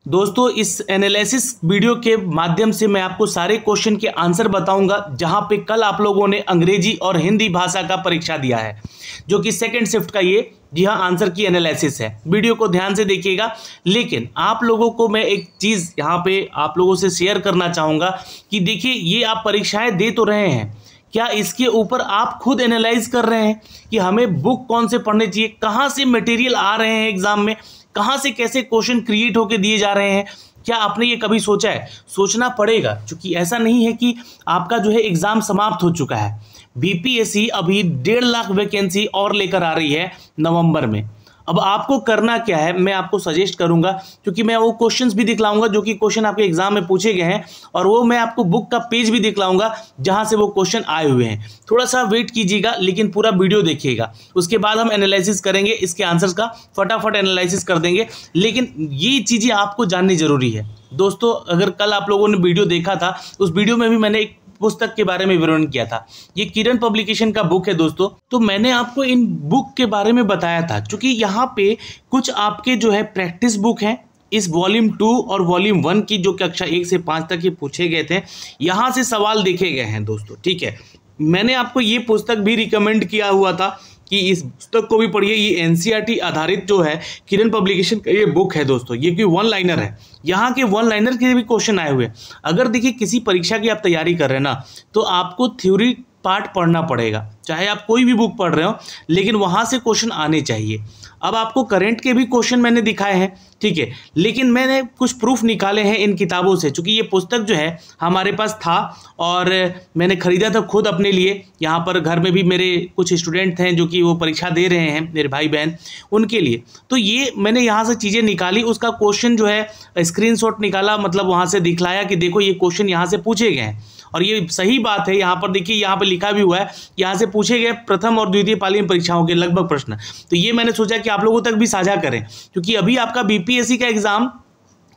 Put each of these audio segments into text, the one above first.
दोस्तों इस analysis video के माध्यम से मैं आपको सारे क्वेश्चन के आंसर बताऊंगा जहां पे कल आप लोगों ने अंग्रेजी और हिंदी भाषा का परीक्षा दिया है, जो कि सेकंड शिफ्ट का ये जी हाँ आंसर की एनालिसिस है। वीडियो को ध्यान से देखिएगा। लेकिन आप लोगों को मैं एक चीज़ यहाँ पे आप लोगों से शेयर करना चाहूँगा कि देखिए ये आप परीक्षाएं दे तो रहे हैं, क्या इसके ऊपर आप खुद एनालाइज कर रहे हैं कि हमें बुक कौन से पढ़ने चाहिए, कहाँ से मटेरियल आ रहे हैं एग्जाम में, कहाँ से कैसे क्वेश्चन क्रिएट होके दिए जा रहे हैं। क्या आपने ये कभी सोचा है? सोचना पड़ेगा, क्योंकि ऐसा नहीं है कि आपका जो है एग्ज़ाम समाप्त हो चुका है। बीपीएससी अभी 1.5 लाख वैकेंसी और लेकर आ रही है नवंबर में। अब आपको करना क्या है, मैं आपको सजेस्ट करूंगा, क्योंकि मैं वो क्वेश्चंस भी दिखलाऊंगा जो कि क्वेश्चन आपके एग्जाम में पूछे गए हैं, और वो मैं आपको बुक का पेज भी दिखलाऊंगा जहां से वो क्वेश्चन आए हुए हैं। थोड़ा सा वेट कीजिएगा, लेकिन पूरा वीडियो देखिएगा। उसके बाद हम एनालिसिस करेंगे, इसके आंसर्स का फटाफट एनालिसिस कर देंगे। लेकिन ये चीज़ें आपको जाननी जरूरी है दोस्तों। अगर कल आप लोगों ने वीडियो देखा था, उस वीडियो में भी मैंने एक पुस्तक के बारे में विवरण किया था। ये किरण पब्लिकेशन का बुक है दोस्तों। तो मैंने आपको इन बुक के बारे में बताया था, क्योंकि यहाँ पे कुछ आपके जो है प्रैक्टिस बुक हैं, इस वॉल्यूम 2 और वॉल्यूम 1 की, जो कक्षा 1 से 5 तक ये पूछे गए थे, यहाँ से सवाल देखे गए हैं दोस्तों। ठीक है, मैंने आपको ये पुस्तक भी रिकमेंड किया हुआ था कि इस पुस्तक को भी पढ़िए। ये एनसीईआरटी आधारित जो है किरण पब्लिकेशन का ये बुक है दोस्तों। ये कोई वन लाइनर है, यहाँ के वन लाइनर के भी क्वेश्चन आए हुए हैं। अगर देखिए किसी परीक्षा की आप तैयारी कर रहे हैं ना, तो आपको थ्योरी पार्ट पढ़ना पड़ेगा, चाहे आप कोई भी बुक पढ़ रहे हो, लेकिन वहाँ से क्वेश्चन आने चाहिए। अब आपको करंट के भी क्वेश्चन मैंने दिखाए हैं, ठीक है, लेकिन मैंने कुछ प्रूफ निकाले हैं इन किताबों से, क्योंकि ये पुस्तक जो है हमारे पास था और मैंने ख़रीदा था खुद अपने लिए। यहाँ पर घर में भी मेरे कुछ स्टूडेंट हैं जो कि वो परीक्षा दे रहे हैं, मेरे भाई बहन, उनके लिए। तो ये मैंने यहाँ से चीज़ें निकाली, उसका क्वेश्चन जो है स्क्रीनशॉट निकाला, मतलब वहाँ से दिखलाया कि देखो ये क्वेश्चन यहाँ से पूछे गए हैं, और ये सही बात है। यहाँ पर देखिए, यहाँ पर लिखा भी हुआ है, यहाँ से पूछे गए प्रथम और द्वितीय पाली परीक्षाओं के लगभग प्रश्न। तो ये मैंने सोचा कि आप लोगों तक भी साझा करें, क्योंकि अभी आपका बीपीएससी का एग्जाम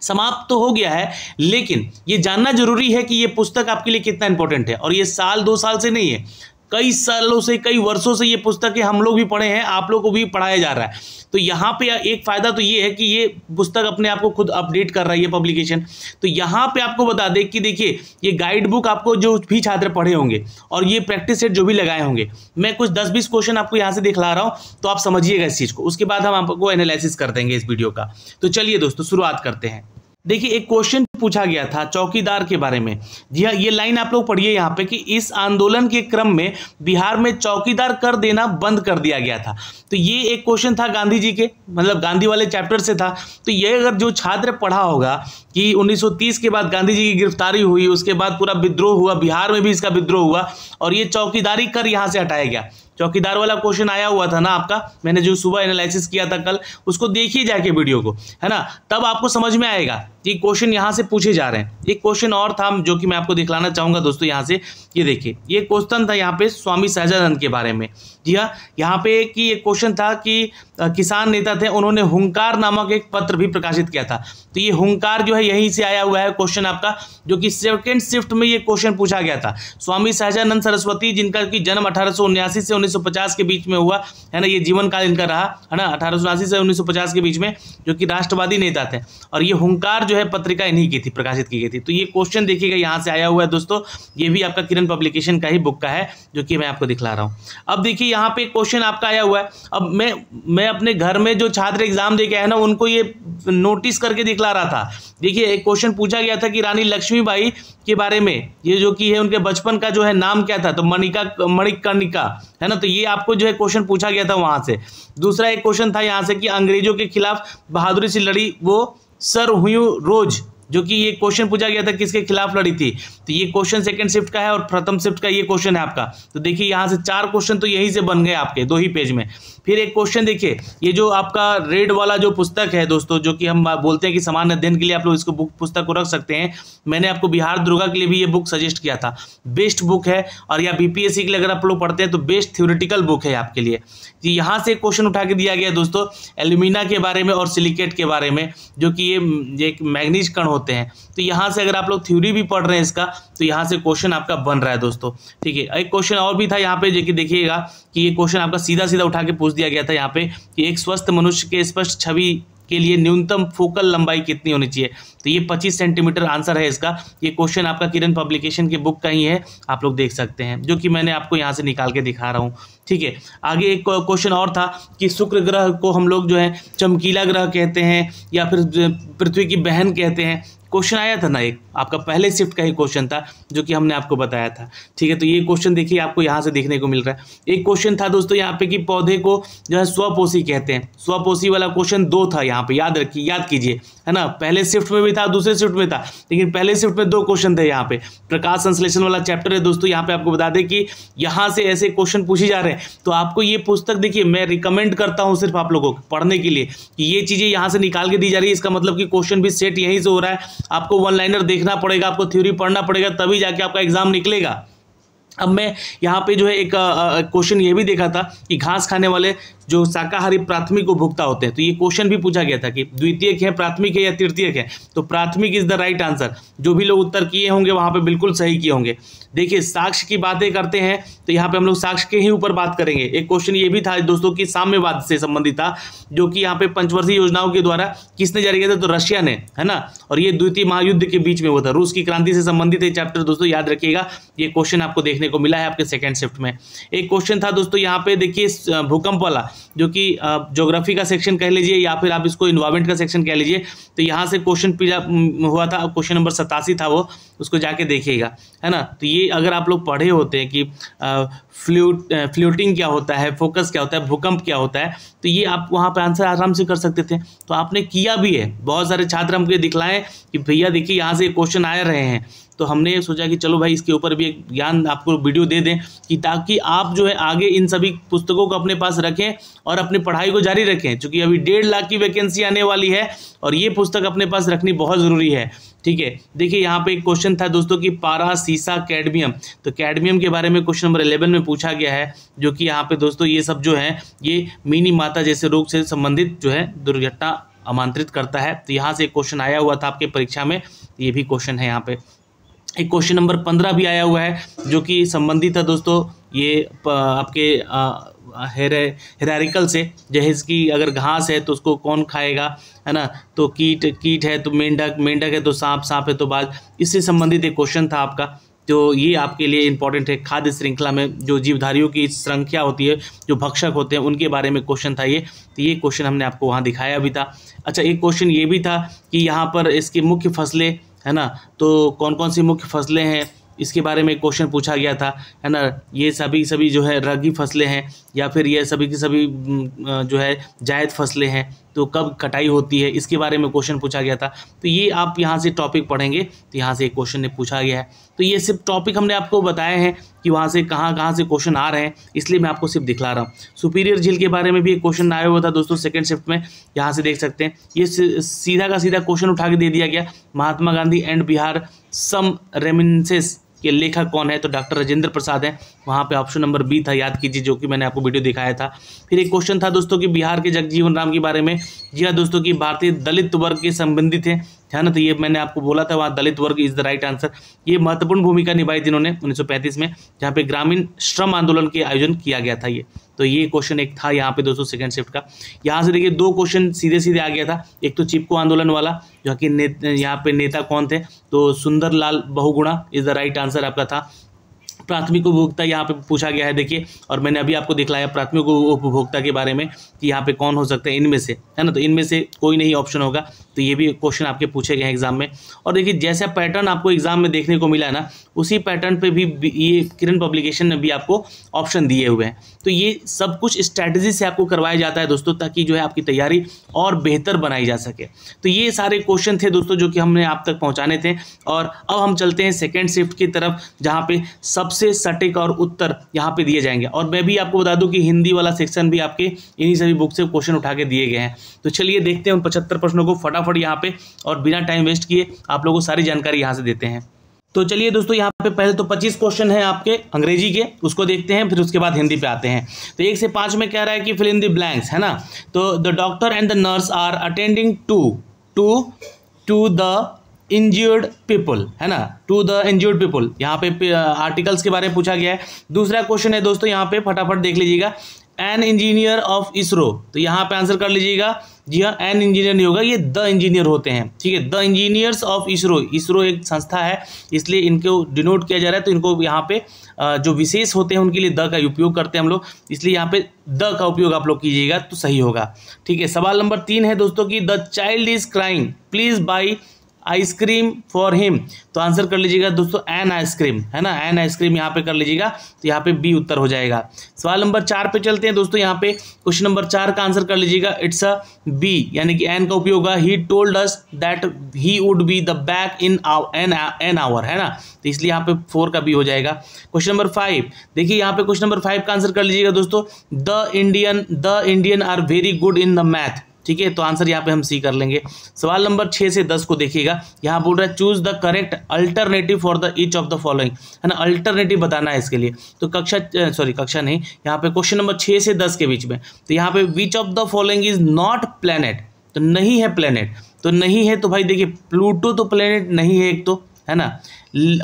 समाप्त तो हो गया है, लेकिन ये जानना जरूरी है कि ये पुस्तक आपके लिए कितना इंपॉर्टेंट है। और ये साल 2 साल से नहीं है, कई सालों से, कई वर्षों से ये पुस्तकें हम लोग भी पढ़े हैं, आप लोग को भी पढ़ाया जा रहा है। तो यहाँ पे एक फ़ायदा तो ये है कि ये पुस्तक अपने आप को खुद अपडेट कर रही है पब्लिकेशन। तो यहाँ पे आपको बता दें कि देखिए ये गाइड बुक आपको जो भी छात्र पढ़े होंगे और ये प्रैक्टिस सेट जो भी लगाए होंगे, मैं कुछ 10-20 क्वेश्चन आपको यहाँ से दिखला रहा हूँ, तो आप समझिएगा इस चीज़ को। उसके बाद हम आपको एनालिसिस कर देंगे इस वीडियो का। तो चलिए दोस्तों शुरुआत करते हैं। देखिए एक क्वेश्चन पूछा गया था चौकीदार के बारे में। जी हाँ, ये लाइन आप लोग पढ़िए यहाँ पे कि इस आंदोलन के क्रम में बिहार में चौकीदार कर देना बंद कर दिया गया था। तो ये एक क्वेश्चन था गांधी जी के, मतलब गांधी वाले चैप्टर से था। तो ये अगर जो छात्र पढ़ा होगा कि 1930 के बाद गांधी जी की गिरफ्तारी हुई, उसके बाद पूरा विद्रोह हुआ, बिहार में भी इसका विद्रोह हुआ, और ये चौकीदारी कर यहाँ से हटाया गया। चौकीदार वाला क्वेश्चन आया हुआ था ना आपका, मैंने जो सुबह एनालिसिस किया था कल, उसको देखिए जाके वीडियो को, है ना, तब आपको समझ में आएगा कि क्वेश्चन यहाँ से पूछे जा रहे हैं। एक क्वेश्चन और था जो कि मैं आपको दिखलाना चाहूँगा दोस्तों। यहाँ से ये देखिए, ये क्वेश्चन था यहाँ पे स्वामी सहजानंद के बारे में। जी हाँ, यहाँ पे कि ये क्वेश्चन था कि किसान नेता थे, उन्होंने हुंकार नामक एक पत्र भी प्रकाशित किया था। तो ये हुंकार जो है यहीं से आया हुआ है क्वेश्चन आपका, जो कि सेकंड शिफ्ट में ये क्वेश्चन पूछा गया था। स्वामी सहजानंद सरस्वती, जिनका कि जन्म 1879 से 1950 के बीच में हुआ, है ना, ये जीवन काल इनका रहा, है ना, 1879 से 1950 के बीच में, जो कि राष्ट्रवादी नेता थे। और ये हुंकार जो है पत्रिका इन्हीं की थी, प्रकाशित की गई थी। तो ये क्वेश्चन देखिएगा यहाँ से आया हुआ है दोस्तों। ये भी आपका किरण पब्लिकेशन का ही बुक का है, जो कि मैं आपको दिखला रहा हूँ। अब देखिए यहाँ पे क्वेश्चन आपका आया हुआ है। अब मैं अपने घर में जो छात्र एग्जाम दे के आए ना, उनको ये नोटिस करके दिखला रहा था। देखिए एक क्वेश्चन पूछा गया था कि रानी लक्ष्मीबाई के बारे में, ये जो कि है उनके बचपन का जो है नाम क्या था, तो मणिकर्णिका, है ना। तो ये आपको जो है क्वेश्चन पूछा गया था वहां से। दूसरा एक क्वेश्चन था यहाँ से कि अंग्रेजों के खिलाफ बहादुरी से लड़ी वो सर हुयू रोज, जो कि ये क्वेश्चन पूछा गया था किसके खिलाफ लड़ी थी। तो ये क्वेश्चन सेकंड शिफ्ट का है और प्रथम शिफ्ट का ये क्वेश्चन है आपका। तो देखिए यहाँ से 4 क्वेश्चन तो यहीं से बन गए आपके 2 ही पेज में। फिर एक क्वेश्चन देखिए, ये जो आपका रेड वाला जो पुस्तक है दोस्तों, जो कि हम बोलते हैं कि सामान्य अध्ययन के लिए आप लोग इसको पुस्तक को रख सकते हैं। मैंने आपको बिहार दुर्गा के लिए भी ये बुक सजेस्ट किया था, बेस्ट बुक है। और या बीपीएससी के लिए अगर आप लोग पढ़ते हैं तो बेस्ट थ्योरेटिकल बुक है आपके लिए। तो यहाँ से क्वेश्चन उठा के दिया गया दोस्तों एल्यूमिना के बारे में और सिलिकेट के बारे में, जो कि ये एक मैग्नीज कण होते हैं। तो यहाँ से अगर आप लोग थ्योरी भी पढ़ रहे हैं इसका, तो यहाँ से क्वेश्चन आपका बन रहा है दोस्तों। ठीक है, एक क्वेश्चन और भी था यहाँ पे, जो कि देखिएगा कि ये क्वेश्चन आपका सीधा सीधा उठा के पूछ दिया गया था यहाँ पे कि एक स्वस्थ मनुष्य के स्पष्ट छवि के लिए न्यूनतम फोकल लंबाई कितनी होनी चाहिए? तो ये 25 सेंटीमीटर आंसर है इसका। ये क्वेश्चन आपका किरण पब्लिकेशन की बुक का ही है, आप लोग देख सकते हैं, जो कि मैंने आपको यहाँ से निकाल के दिखा रहा हूँ। ठीक है, आगे एक क्वेश्चन और था कि शुक्र ग्रह को हम लोग जो है चमकीला ग्रह कहते हैं या फिर पृथ्वी की बहन कहते हैं। क्वेश्चन आया था ना, एक आपका पहले शिफ्ट का ही क्वेश्चन था जो कि हमने आपको बताया था। ठीक है, तो ये क्वेश्चन देखिए आपको यहाँ से देखने को मिल रहा है। एक क्वेश्चन था दोस्तों यहाँ पे कि पौधे को जो है स्वपोषी कहते हैं। स्वपोषी वाला क्वेश्चन 2 था यहाँ पे, याद रखिए, याद कीजिए, है ना। पहले शिफ्ट में भी था, दूसरे शिफ्ट में था, लेकिन पहले शिफ्ट में 2 क्वेश्चन थे यहाँ पे। प्रकाश संश्लेषण वाला चैप्टर है दोस्तों। यहाँ पे आपको बता दें कि यहाँ से ऐसे क्वेश्चन पूछे जा रहे हैं, तो आपको ये पुस्तक देखिए, मैं रिकमेंड करता हूँ सिर्फ आप लोगों को पढ़ने के लिए कि ये चीज़ें यहाँ से निकाल के दी जा रही है। इसका मतलब कि क्वेश्चन भी सेट यहीं से हो रहा है। आपको वन लाइनर देखना पड़ेगा, आपको थ्योरी पढ़ना पड़ेगा, तभी जाके आपका एग्जाम निकलेगा। अब मैं यहाँ पे जो है एक क्वेश्चन ये भी देखा था कि घास खाने वाले जो शाकाहारी प्राथमिक उपभोक्ता होते हैं, तो ये क्वेश्चन भी पूछा गया था कि द्वितीयक है, प्राथमिक है या तृतीयक है। तो प्राथमिक इज द राइट आंसर। जो भी लोग उत्तर किए होंगे वहाँ पे बिल्कुल सही किए होंगे। देखिए, साक्ष्य की बातें करते हैं तो यहाँ पे हम लोग साक्ष्य के ही ऊपर बात करेंगे। एक क्वेश्चन ये भी था दोस्तों कि साम्यवाद से संबंधित था, जो कि यहाँ पे पंचवर्षीय योजनाओं के द्वारा किसने जारी किया था? तो रशिया ने, है ना। और ये द्वितीय महायुद्ध के बीच में हुआ था। रूस की क्रांति से संबंधित है चैप्टर दोस्तों, याद रखिएगा। ये क्वेश्चन आपको देखने को मिला है आपके सेकेंड शिफ्ट में। एक क्वेश्चन था दोस्तों यहाँ पे देखिए भूकंप वाला, जो कि ज्योग्राफी का सेक्शन कह लीजिए या फिर आप इसको इन्वायरमेंट का सेक्शन कह लीजिए। तो यहाँ से क्वेश्चन हुआ था, क्वेश्चन नंबर 87 था वो, उसको जाके देखिएगा, है ना। तो ये अगर आप लोग पढ़े होते हैं कि फ्लूटिंग क्या होता है, फोकस क्या होता है, भूकंप क्या होता है, तो ये आप वहाँ पे आंसर आराम से कर सकते थे। तो आपने किया भी है। बहुत सारे छात्र हमको दिखलाएं कि भैया देखिए यहाँ से क्वेश्चन आ रहे हैं, तो हमने सोचा कि चलो भाई इसके ऊपर भी एक ज्ञान आपको वीडियो दे दें कि ताकि आप जो है आगे इन सभी पुस्तकों को अपने पास रखें और अपनी पढ़ाई को जारी रखें, क्योंकि अभी 1.5 लाख की वैकेंसी आने वाली है और ये पुस्तक अपने पास रखनी बहुत ज़रूरी है। ठीक है, देखिए यहाँ पे एक क्वेश्चन था दोस्तों कि पारा, सीसा, कैडमियम। तो कैडमियम के बारे में क्वेश्चन नंबर 11 में पूछा गया है, जो कि यहाँ पे दोस्तों ये सब जो है ये मीनी माता जैसे रोग से संबंधित जो है दुर्घटना आमंत्रित करता है। तो यहाँ से एक क्वेश्चन आया हुआ था आपके परीक्षा में, ये भी क्वेश्चन है यहाँ पे। एक क्वेश्चन नंबर 15 भी आया हुआ है, जो कि संबंधित है दोस्तों ये आपके हेरारिकल से। जैसे कि अगर घास है तो उसको कौन खाएगा, है ना। तो कीट है तो मेंढक, मेंढक है तो सांप, सांप है तो बाज। इससे संबंधित एक क्वेश्चन था आपका, तो ये आपके लिए इंपॉर्टेंट है। खाद्य श्रृंखला में जो जीवधारियों की संख्या होती है, जो भक्षक होते हैं, उनके बारे में क्वेश्चन था ये। तो ये क्वेश्चन हमने आपको वहाँ दिखाया भी था। अच्छा, एक क्वेश्चन ये भी था कि यहाँ पर इसकी मुख्य फसलें, है ना, तो कौन कौन सी मुख्य फसलें हैं, इसके बारे में क्वेश्चन पूछा गया था, है ना। ये सभी जो है रगी फसलें हैं या फिर ये सभी की सभी जो है जायद फसलें हैं, तो कब कटाई होती है, इसके बारे में क्वेश्चन पूछा गया था। तो ये आप यहाँ से टॉपिक पढ़ेंगे तो यहाँ से एक क्वेश्चन ने पूछा गया है। तो ये सिर्फ टॉपिक हमने आपको बताए हैं कि वहाँ से कहाँ से क्वेश्चन आ रहे हैं, इसलिए मैं आपको सिर्फ दिखला रहा हूँ। सुपीरियर झील के बारे में भी एक क्वेश्चन आया हुआ था दोस्तों सेकंड शिफ्ट में, यहाँ से देख सकते हैं। ये सीधा का सीधा क्वेश्चन उठा के दे दिया गया। महात्मा गांधी एंड बिहार सम रेमिनेंसेस के लेखक कौन है? तो डॉक्टर राजेंद्र प्रसाद हैं। वहाँ पे ऑप्शन नंबर बी था, याद कीजिए, जो कि मैंने आपको वीडियो दिखाया था। फिर एक क्वेश्चन था दोस्तों कि बिहार के जगजीवन राम के बारे में। जी हाँ दोस्तों, की भारतीय दलित वर्ग के संबंधित है ना। तो ये मैंने आपको बोला था, वहाँ दलित वर्ग इज द राइट आंसर। ये महत्वपूर्ण भूमिका निभाई जिन्होंने 1935 में, जहाँ पे ग्रामीण श्रम आंदोलन के आयोजन किया गया था ये। तो ये क्वेश्चन एक था यहाँ पे दोस्तों सेकंड शिफ्ट का। यहाँ से देखिए 2 क्वेश्चन सीधे सीधे आ गया था। एक तो चिपको आंदोलन वाला, जो कि यहाँ पे नेता कौन थे? तो Sundarlal Bahuguna is the right answer आपका था। प्राथमिक उपभोक्ता यहाँ पे पूछा गया है देखिए, और मैंने अभी आपको दिखलाया प्राथमिक उपभोक्ता के बारे में कि यहाँ पे कौन हो सकता है इनमें से, है ना। तो इनमें से कोई नहीं ऑप्शन होगा। तो ये भी क्वेश्चन आपके पूछे गए हैं एग्जाम में। और देखिए जैसा पैटर्न आपको एग्जाम में देखने को मिला है ना, उसी पैटर्न पे भी ये किरण पब्लिकेशन ने भी आपको ऑप्शन दिए हुए हैं। तो ये सब कुछ स्ट्रैटेजी से आपको करवाया जाता है दोस्तों, ताकि जो है आपकी तैयारी और बेहतर बनाई जा सके। तो ये सारे क्वेश्चन थे दोस्तों जो कि हमने आप तक पहुँचाने थे। और अब हम चलते हैं सेकेंड शिफ्ट की तरफ, जहाँ पे सबसे सटीक और उत्तर यहाँ पे दिए जाएंगे। और मैं भी आपको बता दूं कि हिंदी वाला सेक्शन भी आपके इन्हीं सभी बुक से क्वेश्चन उठा के दिए गए हैं। तो चलिए देखते हैं उन 75 प्रश्नों को फटाफट यहाँ पे, और बिना टाइम वेस्ट किए आप लोगों को सारी जानकारी यहाँ से देते हैं। तो चलिए दोस्तों, यहाँ पे पहले तो 25 क्वेश्चन है आपके अंग्रेजी के, उसको देखते हैं, फिर उसके बाद हिंदी पे आते हैं। तो 1 से 5 में कह रहा है कि फिल इन द ब्लैंक्स, है ना। तो the doctor and the nurse are attending to the injured people, है ना, टू द इंज्यूर्ड पीपल। यहाँ पे आर्टिकल्स के बारे में पूछा गया है। दूसरा क्वेश्चन है दोस्तों यहाँ पे, फटाफट देख लीजिएगा। एन इंजीनियर ऑफ इसरो, तो यहाँ पे आंसर कर लीजिएगा। जी हाँ, एन इंजीनियर नहीं होगा, ये द इंजीनियर होते हैं, ठीक है। The engineers of ISRO, ISRO एक संस्था है इसलिए इनको डिनोट किया जा रहा है, तो इनको यहाँ पे जो विशेष होते हैं उनके लिए द का उपयोग करते हैं हम लोग, इसलिए यहाँ पे द का उपयोग आप लोग कीजिएगा तो सही होगा, ठीक है। सवाल नंबर 3 है दोस्तों कि the child is crying please by ice cream for him, तो आंसर कर लीजिएगा दोस्तों एन आइसक्रीम, है ना, एन आइसक्रीम यहाँ पे कर लीजिएगा, तो यहाँ पे बी उत्तर हो जाएगा। सवाल नंबर 4 पे चलते हैं दोस्तों, यहाँ पे क्वेश्चन नंबर 4 का आंसर कर लीजिएगा, इट्स अ बी, यानी कि एन का उपयोग होगा, he told us that he would be the back in an hour, है ना, तो इसलिए यहाँ पे 4 का बी हो जाएगा। क्वेश्चन नंबर 5 देखिए, यहाँ पे क्वेश्चन नंबर 5 का आंसर कर लीजिएगा दोस्तों, the Indian are very good in the math, ठीक है, तो आंसर यहाँ पे हम सी कर लेंगे। सवाल नंबर 6 से 10 को देखिएगा, यहाँ बोल रहा है choose the correct alternative for the each of the following, है ना, अल्टरनेटिव बताना है इसके लिए, तो कक्षा नहीं, यहाँ पे क्वेश्चन नंबर 6 से 10 के बीच में, तो यहाँ पे विच of the following is not planet, तो नहीं है प्लेनेट, तो नहीं है, तो भाई देखिए प्लूटो तो प्लेनेट नहीं है एक तो, है ना,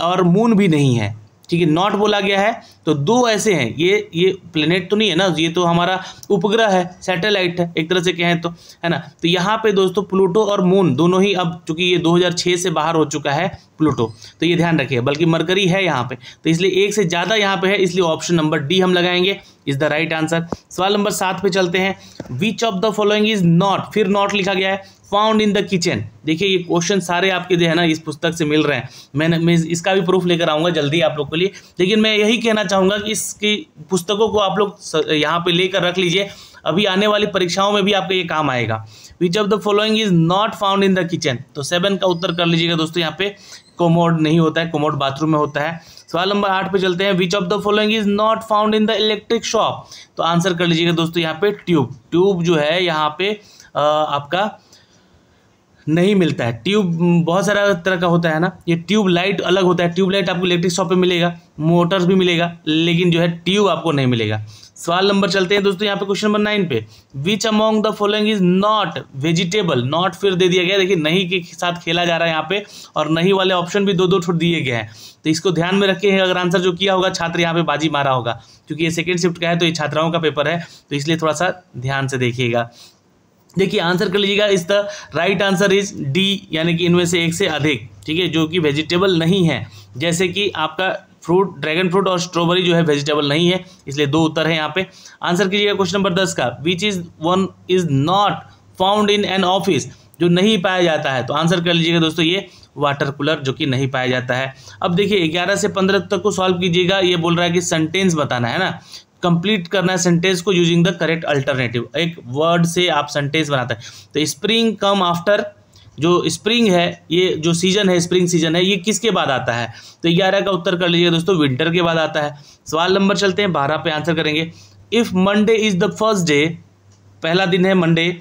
और मून भी नहीं है, ठीक है, नॉट बोला गया है, तो 2 ऐसे हैं, ये प्लेनेट तो नहीं है ना, ये तो हमारा उपग्रह है, सैटेलाइट है एक तरह से कहें तो, है ना, तो यहाँ पे दोस्तों प्लूटो और मून दोनों ही, अब चूंकि ये 2006 से बाहर हो चुका है प्लूटो, तो ये ध्यान रखिए, बल्कि मरकरी है यहाँ पे, तो इसलिए एक से ज़्यादा यहाँ पे है, इसलिए ऑप्शन नंबर डी हम लगाएंगे, इज द राइट आंसर। सवाल नंबर 7 पे चलते हैं, विच of the following is not, फिर नॉट लिखा गया है, फाउंड इन द किचन, देखिए ये क्वेश्चन सारे आपके जो है ना इस पुस्तक से मिल रहे हैं, मैं इसका भी प्रूफ लेकर आऊँगा जल्दी आप लोग के लिए, लेकिन मैं यही कहना चाहूँगा कि इसकी पुस्तकों को आप लोग यहाँ पे लेकर रख लीजिए, अभी आने वाली परीक्षाओं में भी आपको ये काम आएगा। विच of the following is not found in the kitchen, तो 7 का उत्तर कर लीजिएगा दोस्तों, यहाँ पे कोमोड नहीं होता है, कोमोड बाथरूम में होता है। सवाल नंबर 8 पे चलते हैं, विच of the following is not found in the electric shop, तो आंसर कर लीजिएगा दोस्तों यहाँ पे ट्यूब जो है यहाँ पे आपका नहीं मिलता है, ट्यूब बहुत सारा तरह का होता है ना, ये ट्यूब लाइट अलग होता है, ट्यूब लाइट आपको इलेक्ट्रिक शॉप पे मिलेगा, मोटर्स भी मिलेगा, लेकिन जो है ट्यूब आपको नहीं मिलेगा। सवाल नंबर चलते हैं दोस्तों यहाँ पे क्वेश्चन नंबर 9 पे, which among the following is not vegetable, not फिर दे दिया गया, देखिए नहीं के साथ खेला जा रहा है यहाँ पे, और नहीं वाले ऑप्शन भी 2-2 ठो दिए गए हैं, तो इसको ध्यान में रखे हैं, अगर आंसर जो किया होगा छात्र यहाँ पे बाजी मारा होगा, क्योंकि ये सेकेंड शिफ्ट का है तो ये छात्राओं का पेपर है, तो इसलिए थोड़ा सा ध्यान से देखिएगा। देखिए आंसर कर लीजिएगा, इस the right answer is D, यानी कि इनमें से एक से अधिक, ठीक है, जो कि वेजिटेबल नहीं है, जैसे कि आपका फ्रूट, ड्रैगन फ्रूट और स्ट्रॉबेरी जो है वेजिटेबल नहीं है, इसलिए 2 उत्तर है यहाँ पे। आंसर कीजिएगा क्वेश्चन नंबर 10 का, which is one is not found in an office, जो नहीं पाया जाता है, तो आंसर कर लीजिएगा दोस्तों ये वाटर कूलर, जो कि नहीं पाया जाता है। अब देखिए 11 से 15 तक को सॉल्व कीजिएगा, ये बोल रहा है कि सेंटेंस बताना है ना, कंप्लीट करना है सेंटेंस को यूजिंग द करेक्ट अल्टरनेटिव, एक वर्ड से आप सेंटेंस बनाते हैं, तो स्प्रिंग कम आफ्टर, जो स्प्रिंग है, ये जो सीजन है, स्प्रिंग सीजन है, ये किसके बाद आता है, तो 11 का उत्तर कर लीजिए दोस्तों, विंटर के बाद आता है। सवाल नंबर चलते हैं 12 पे आंसर करेंगे, if Monday is the first day, पहला दिन है Monday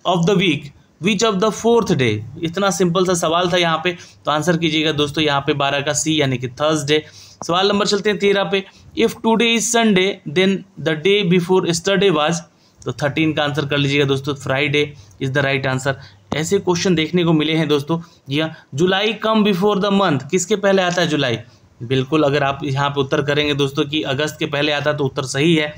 of the week, which of the 4th day, इतना सिंपल सा सवाल था यहाँ पे, तो आंसर कीजिएगा दोस्तों यहाँ पे 12 का सी, यानी कि थर्सडे। सवाल नंबर चलते हैं 13 पे, if today is Sunday then the day before yesterday was, तो 13 का आंसर कर लीजिएगा दोस्तों, Friday is the right answer. ऐसे क्वेश्चन देखने को मिले हैं दोस्तों। जी हाँ, July come before the month, किसके पहले आता है जुलाई, बिल्कुल अगर आप यहाँ पे उत्तर करेंगे दोस्तों कि अगस्त के पहले आता है तो उत्तर सही है।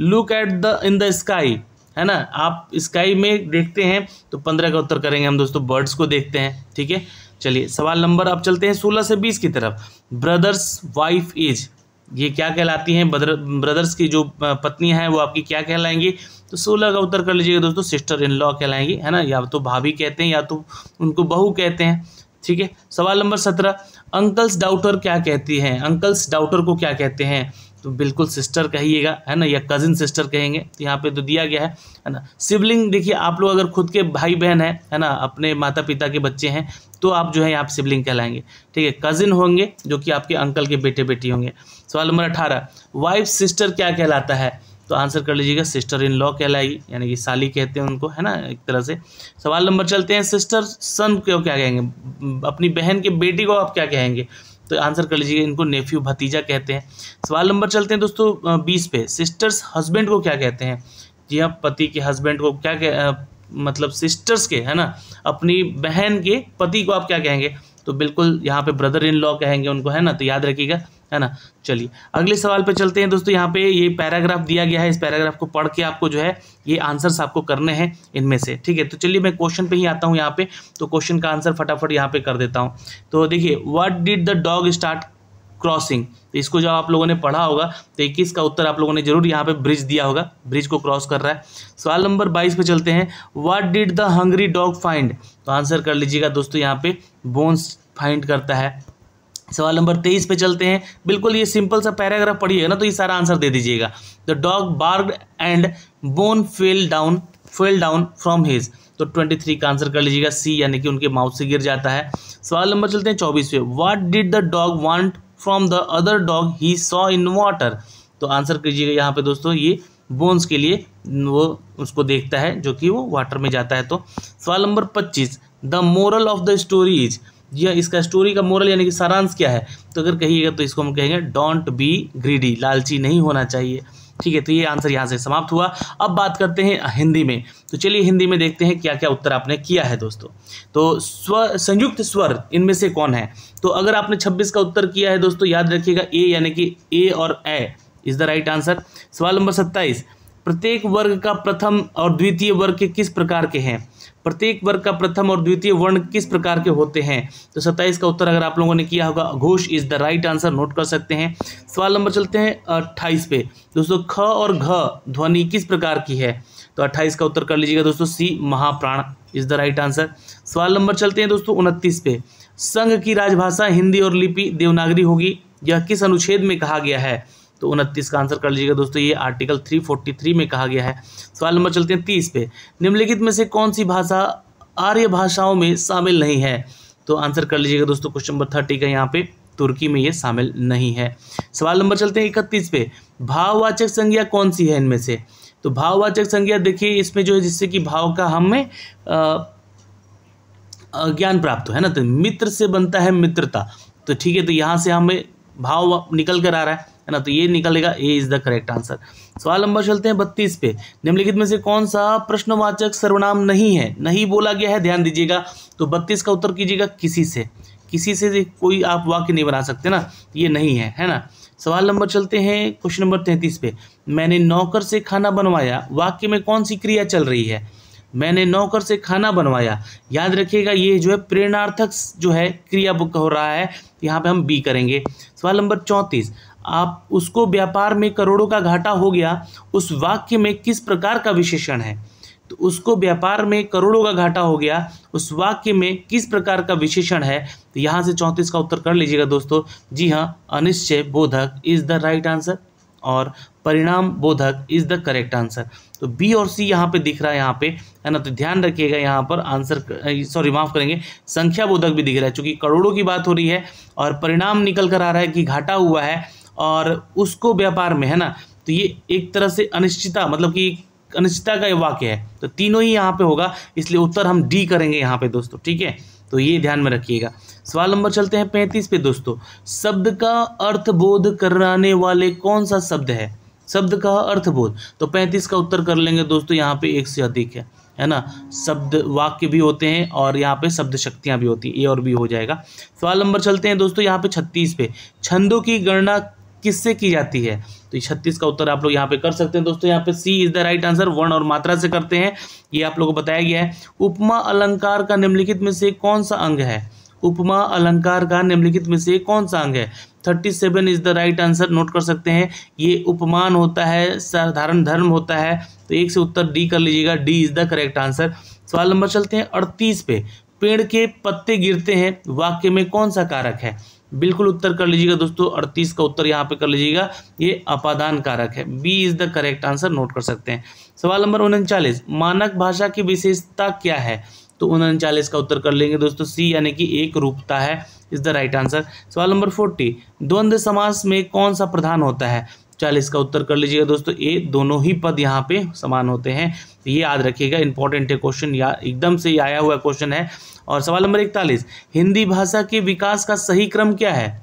Look at the in the sky, है ना, आप स्काई में देखते हैं तो 15 का उत्तर करेंगे हम दोस्तों, बर्ड्स को देखते हैं, ठीक है। चलिए सवाल नंबर अब चलते हैं 16 से 20 की तरफ, ब्रदर्स वाइफ इज, ये क्या कहलाती हैं, ब्रदर्स की जो पत्नियां हैं वो आपकी क्या कहलाएंगी, तो 16 का उत्तर कर लीजिएगा दोस्तों, सिस्टर इन लॉ कहलाएंगी, है ना, या तो भाभी कहते हैं या तो उनको बहू कहते हैं, ठीक है। सवाल नंबर 17, अंकल्स डाउटर क्या कहती हैं, अंकल्स डाउटर को क्या कहते हैं, तो बिल्कुल सिस्टर कहिएगा, है ना, या कजिन सिस्टर कहेंगे, तो यहाँ पे तो दिया गया है ना। सिबलिंग, देखिए आप लोग अगर खुद के भाई बहन है ना, अपने माता पिता के बच्चे हैं, तो आप जो है यहाँ पे सिबलिंग कहलाएंगे, ठीक है। कजिन होंगे जो कि आपके अंकल के बेटे बेटी होंगे। सवाल नंबर 18, वाइफ सिस्टर क्या कहलाता है, तो आंसर कर लीजिएगा सिस्टर इन लॉ कहलाएगी, यानी कि साली कहते हैं उनको, है ना, एक तरह से। सवाल नंबर चलते हैं, सिस्टर सन को क्या कहेंगे, अपनी बहन के बेटी को आप क्या कहेंगे, तो आंसर कर लीजिएगा इनको नेफ्यू भतीजा कहते हैं। सवाल नंबर चलते हैं दोस्तों 20 पे, सिस्टर्स हस्बैंड को क्या कहते हैं, जी हाँ, पति के हस्बैंड को क्या मतलब सिस्टर्स के, है ना, अपनी बहन के पति को आप क्या कहेंगे, तो बिल्कुल यहाँ पे ब्रदर इन लॉ कहेंगे उनको, है ना, तो याद रखिएगा है ना। चलिए अगले सवाल पे चलते हैं दोस्तों। यहाँ पे ये पैराग्राफ दिया गया है, इस पैराग्राफ को पढ़ के आपको जो है ये आंसर्स आपको करने हैं इनमें से, ठीक है। तो चलिए मैं क्वेश्चन पे ही आता हूँ यहाँ पे, तो क्वेश्चन का आंसर फटाफट यहाँ पे कर देता हूँ। तो देखिए, what did the dog start crossing, तो इसको जब आप लोगों ने पढ़ा होगा तो 21 का उत्तर आप लोगों ने जरूर यहाँ पे ब्रिज दिया होगा, ब्रिज को क्रॉस कर रहा है। सवाल नंबर 22 पे चलते हैं, what did the hungry dog find, तो आंसर कर लीजिएगा दोस्तों, यहाँ पे बोन्स फाइंड करता है। सवाल नंबर 23 पे चलते हैं, बिल्कुल ये सिंपल सा पैराग्राफ पढ़िएगा ना तो ये सारा आंसर दे दीजिएगा। The dog barked and bone fell down from his, तो 23 का आंसर कर लीजिएगा सी, यानी कि उनके माउथ से गिर जाता है। सवाल नंबर चलते हैं 24 पे, what did the dog want from the other dog he saw in water, तो आंसर कीजिएगा यहाँ पे दोस्तों, ये बोन्स के लिए वो उसको देखता है जो कि वो वाटर में जाता है। तो सवाल number 25, the moral of the story is, यह इसका स्टोरी का मोरल यानी कि सारांश क्या है, तो अगर कहिएगा तो इसको हम कहेंगे डोंट बी ग्रीडी, लालची नहीं होना चाहिए, ठीक है। तो ये आंसर यहाँ से समाप्त हुआ। अब बात करते हैं हिंदी में, तो चलिए हिंदी में देखते हैं क्या क्या उत्तर आपने किया है दोस्तों। तो संयुक्त स्वर इनमें से कौन है, तो अगर आपने 26 का उत्तर किया है दोस्तों, याद रखिएगा ए, यानी कि ए और ए इज द राइट आंसर। सवाल नंबर 27, प्रत्येक वर्ग का प्रथम और द्वितीय वर्ग के किस प्रकार के हैं, प्रत्येक वर्ग का प्रथम और द्वितीय वर्ण किस प्रकार के होते हैं, तो 27 का उत्तर अगर आप लोगों ने किया होगा Ghosh is the right answer, note कर सकते हैं। सवाल नंबर चलते हैं 28 पे दोस्तों, ख और घ ध्वनि किस प्रकार की है, तो 28 का उत्तर कर लीजिएगा दोस्तों सी, महाप्राण इज द राइट आंसर। सवाल नंबर चलते हैं दोस्तों 29 पे, संघ की राजभाषा हिंदी और लिपि देवनागरी होगी, यह किस अनुच्छेद में कहा गया है, तो 29 का आंसर कर लीजिएगा दोस्तों, ये आर्टिकल 343 में कहा गया है। सवाल नंबर चलते हैं 30 पे, निम्नलिखित में से कौन सी भाषा आर्य भाषाओं में शामिल नहीं है, तो आंसर कर लीजिएगा दोस्तों क्वेश्चन नंबर 30 का, यहाँ पे तुर्की में ये शामिल नहीं है। सवाल नंबर चलते हैं 31 पे, भाववाचक संज्ञा कौन सी है इनमें से, तो भाववाचक संज्ञा देखिए इसमें जो है जिससे कि भाव का हमें ज्ञान प्राप्त हो, है ना, तो मित्र से बनता है मित्रता, तो ठीक है, तो यहाँ से हमें भाव निकल कर आ रहा है ना, तो ये निकलेगा, ए इज द करेक्ट आंसर। सवाल नंबर चलते हैं 32 पे, निम्नलिखित में से कौन सा प्रश्नवाचक सर्वनाम नहीं है, नहीं बोला गया है, ध्यान दीजिएगा, तो 32 का उत्तर कीजिएगा किसी से, किसी से कोई आप वाक्य नहीं बना सकते ना, ये नहीं है ना। सवाल नंबर चलते हैं क्वेश्चन नंबर 33 पे, मैंने नौकर से खाना बनवाया, वाक्य में कौन सी क्रिया चल रही है, मैंने नौकर से खाना बनवाया, याद रखिएगा ये जो है प्रेरणार्थक जो है क्रिया हो रहा है, यहाँ पे हम बी करेंगे। सवाल नंबर 34, आप उसको व्यापार में करोड़ों का घाटा हो गया, उस वाक्य में किस प्रकार का विशेषण है, तो उसको व्यापार में करोड़ों का घाटा हो गया, उस वाक्य में किस प्रकार का विशेषण है, तो यहाँ से 34 का उत्तर कर लीजिएगा दोस्तों, जी हाँ, अनिश्चय बोधक इज द राइट आंसर और परिणाम बोधक इज द करेक्ट आंसर। तो बी और सी यहाँ पे दिख रहा है, यहाँ पे है ना, तो ध्यान रखिएगा यहाँ पर आंसर, सॉरी माफ करेंगे, संख्या बोधक भी दिख रहा है, चूंकि करोड़ों की बात हो रही है और परिणाम निकल कर आ रहा है कि घाटा हुआ है और उसको व्यापार में, है ना, तो ये एक तरह से अनिश्चितता, मतलब कि अनिश्चितता का वाक्य है, तो तीनों ही यहाँ पे होगा, इसलिए उत्तर हम डी करेंगे यहाँ पे दोस्तों, ठीक है, तो ये ध्यान में रखिएगा। सवाल नंबर चलते हैं 35 पे दोस्तों, शब्द का अर्थबोध कराने वाले कौन सा शब्द है, शब्द का अर्थबोध, तो 35 का उत्तर कर लेंगे दोस्तों, यहाँ पे एक से अधिक है ना, शब्द वाक्य भी होते हैं और यहाँ पे शब्द शक्तियाँ भी होती हैं, ए और बी हो जाएगा। सवाल नंबर चलते हैं दोस्तों यहाँ पे 36 पे, छंदों की गणना किससे की जाती है, तो 36 का उत्तर आप लोग यहाँ पे कर सकते हैं दोस्तों, यहाँ पे सी इज द राइट आंसर, वर्ण और मात्रा से करते हैं, ये आप लोगों को बताया गया है। उपमा अलंकार का निम्नलिखित में से कौन सा अंग है, उपमा अलंकार का निम्नलिखित में से कौन सा अंग है, 37 is the right answer, note कर सकते हैं, ये उपमान होता है, साधारण धर्म होता है, तो एक से उत्तर डी कर लीजिएगा, D is the correct answer. सवाल नंबर चलते हैं 38 पे, पेड़ के पत्ते गिरते हैं, वाक्य में कौन सा कारक है, बिल्कुल उत्तर कर लीजिएगा दोस्तों, 38 का उत्तर यहाँ पे कर लीजिएगा, ये अपादान कारक है, B is the correct answer, note कर सकते हैं। सवाल नंबर 39, मानक भाषा की विशेषता क्या है, तो 39 का उत्तर कर लेंगे दोस्तों, सी यानी कि एक रूपता है, इज द राइट आंसर। सवाल नंबर 40, द्वंद्व समास में कौन सा प्रधान होता है, 40 का उत्तर कर लीजिएगा दोस्तों, ए, दोनों ही पद यहाँ पे समान होते हैं, तो ये याद रखिएगा, इंपॉर्टेंट है क्वेश्चन, या एकदम से आया हुआ क्वेश्चन है। और सवाल नंबर 41, हिंदी भाषा के विकास का सही क्रम क्या है,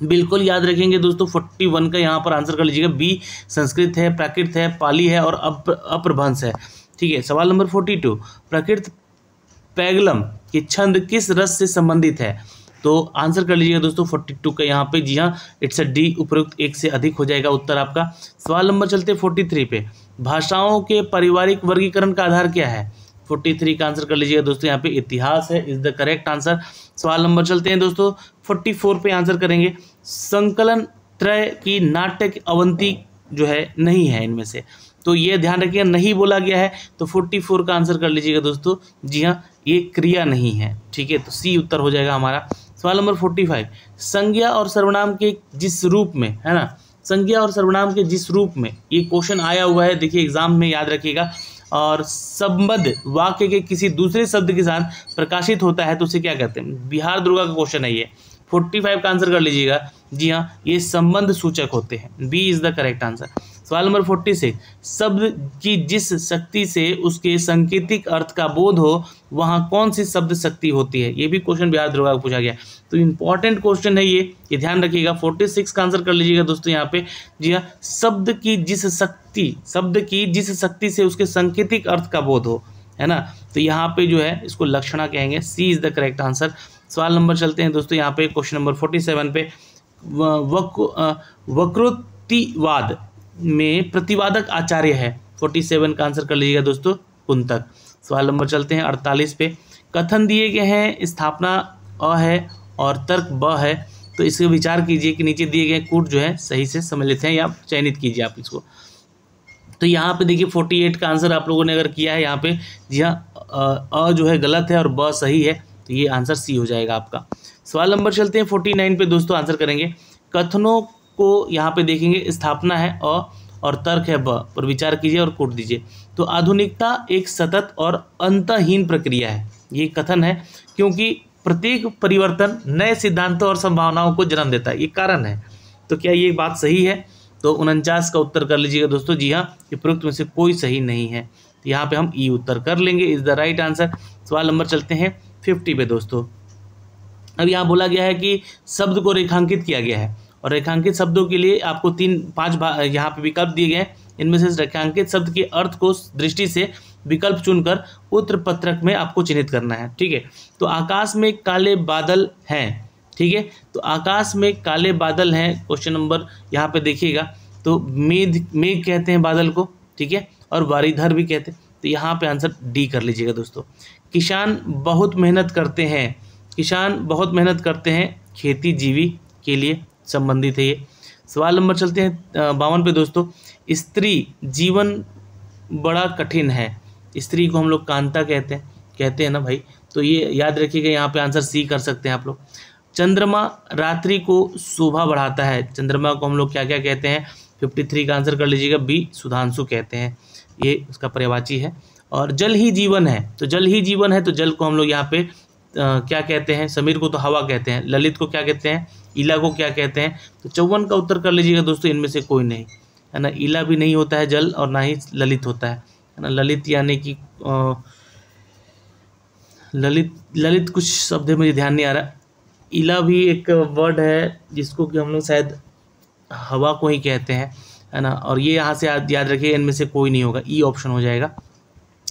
बिल्कुल याद रखेंगे दोस्तों, 41 का यहाँ पर आंसर कर लीजिएगा, बी, संस्कृत है, प्राकृत है, पाली है और अपभ्रंश है, ठीक है। सवाल नंबर 42, प्रकृत पैगलम के छंद किस रस से संबंधित है, तो आंसर कर लीजिएगा दोस्तों 42 का यहाँ पे। जी हाँ, इट्स अ डी, उपरोक्त एक से अधिक हो जाएगा उत्तर आपका। सवाल नंबर चलते 43 पे, भाषाओं के पारिवारिक वर्गीकरण का आधार क्या है? 43 का आंसर कर लीजिएगा दोस्तों यहाँ पे इतिहास है, इज द करेक्ट आंसर। सवाल नंबर चलते हैं दोस्तों 44 पे आंसर करेंगे, संकलन त्रय की नाटक अवंती जो है नहीं है इनमें से, तो ये ध्यान रखिएगा नहीं बोला गया है, तो 44 का आंसर कर लीजिएगा दोस्तों। जी हाँ, ये क्रिया नहीं है, ठीक है, तो सी उत्तर हो जाएगा हमारा। सवाल नंबर 45, संज्ञा और सर्वनाम के जिस रूप में, है ना, संज्ञा और सर्वनाम के जिस रूप में, ये क्वेश्चन आया हुआ है, देखिए एग्जाम में याद रखिएगा, और संबद्ध वाक्य के किसी दूसरे शब्द के साथ प्रकाशित होता है तो उसे क्या कहते हैं? बिहार दुर्गा का क्वेश्चन है ये। 45 का आंसर कर लीजिएगा। जी हाँ, ये संबंध सूचक होते हैं, B is the correct answer. सवाल नंबर 46, शब्द की जिस शक्ति से उसके सांकेतिक अर्थ का बोध हो वहाँ कौन सी शब्द शक्ति होती है? ये भी क्वेश्चन बिहार दुर्गा का पूछा गया, तो इंपॉर्टेंट क्वेश्चन है ये ध्यान रखिएगा। 46 का आंसर कर लीजिएगा दोस्तों यहाँ पे। जी हाँ, शब्द की जिस शक्ति से उसके सांकेतिक अर्थ का बोध हो, है ना, तो यहाँ पे जो है इसको लक्षणा कहेंगे, सी इज द करेक्ट आंसर। सवाल नंबर चलते हैं दोस्तों यहाँ पे क्वेश्चन नंबर 47 पे, वक्रोक्तिवाद में प्रतिवादक आचार्य है। 47 का आंसर कर लीजिएगा दोस्तों कुंतक। सवाल नंबर चलते हैं 48 पे, कथन दिए गए हैं, स्थापना अ है और तर्क ब है, तो इसके विचार कीजिए कि नीचे दिए गए कूट जो है सही से सम्मिलित हैं या चयनित कीजिए आप इसको। तो यहाँ पे देखिए 48 का आंसर आप लोगों ने अगर किया है यहाँ पे, जी हाँ, अ जो है गलत है और ब सही है, तो ये आंसर सी हो जाएगा आपका। सवाल नंबर चलते हैं 49 पे दोस्तों, आंसर करेंगे, कथनों को यहाँ पे देखेंगे, स्थापना है अ और तर्क है ब, पर विचार कीजिए और कोट दीजिए। तो आधुनिकता एक सतत और अंतहीन प्रक्रिया है, ये कथन है, क्योंकि प्रत्येक परिवर्तन नए सिद्धांतों और संभावनाओं को जन्म देता है, ये कारण है। तो क्या ये बात सही है? तो 49 का उत्तर कर लीजिएगा दोस्तों। जी हाँ, ये प्रयुक्त में से कोई सही नहीं है, तो यहाँ पे हम ई उत्तर कर लेंगे, इज द राइट आंसर। सवाल नंबर चलते हैं 50 पे दोस्तों। अब यहाँ बोला गया है कि शब्द को रेखांकित किया गया है, और रेखांकित शब्दों के लिए आपको 3-5 यहाँ पे विकल्प दिए गए हैं, इनमें से रेखांकित शब्द के अर्थ को दृष्टि से विकल्प चुनकर उत्तर पत्रक में आपको चिन्हित करना है, ठीक है। तो आकाश में काले बादल हैं, ठीक है, तो आकाश में काले बादल हैं, क्वेश्चन नंबर यहाँ पे देखिएगा, तो मेघ कहते हैं बादल को, ठीक है, और वारीधर भी कहते हैं, तो यहाँ पे आंसर डी कर लीजिएगा दोस्तों। किसान बहुत मेहनत करते हैं, खेती जीवी के लिए संबंधित है ये। सवाल नंबर चलते हैं 52 पे दोस्तों, स्त्री जीवन बड़ा कठिन है, स्त्री को हम लोग कांता कहते हैं ना भाई, तो ये याद रखिएगा, यहाँ पे आंसर सी कर सकते हैं आप लोग। चंद्रमा रात्रि को शोभा बढ़ाता है, चंद्रमा को हम लोग क्या क्या कहते हैं? 53 का आंसर कर लीजिएगा, बी सुधांशु कहते हैं, ये उसका पर्यायवाची है। और जल ही जीवन है, तो जल ही जीवन है, तो जल को हम लोग यहाँ पे क्या कहते हैं? समीर को तो हवा कहते हैं, ललित को क्या कहते हैं? इला को क्या कहते हैं? तो 54 का उत्तर कर लीजिएगा दोस्तों, इनमें से कोई नहीं, है ना, इला भी नहीं होता है जल, और ना ही ललित होता है ना। ललित यानी कि ललित कुछ शब्द है, मुझे ध्यान नहीं आ रहा। इला भी एक वर्ड है जिसको कि हम लोग शायद हवा को ही कहते हैं, है ना, और ये यहाँ से याद रखिए, इनमें से कोई नहीं होगा, ई ऑप्शन हो जाएगा।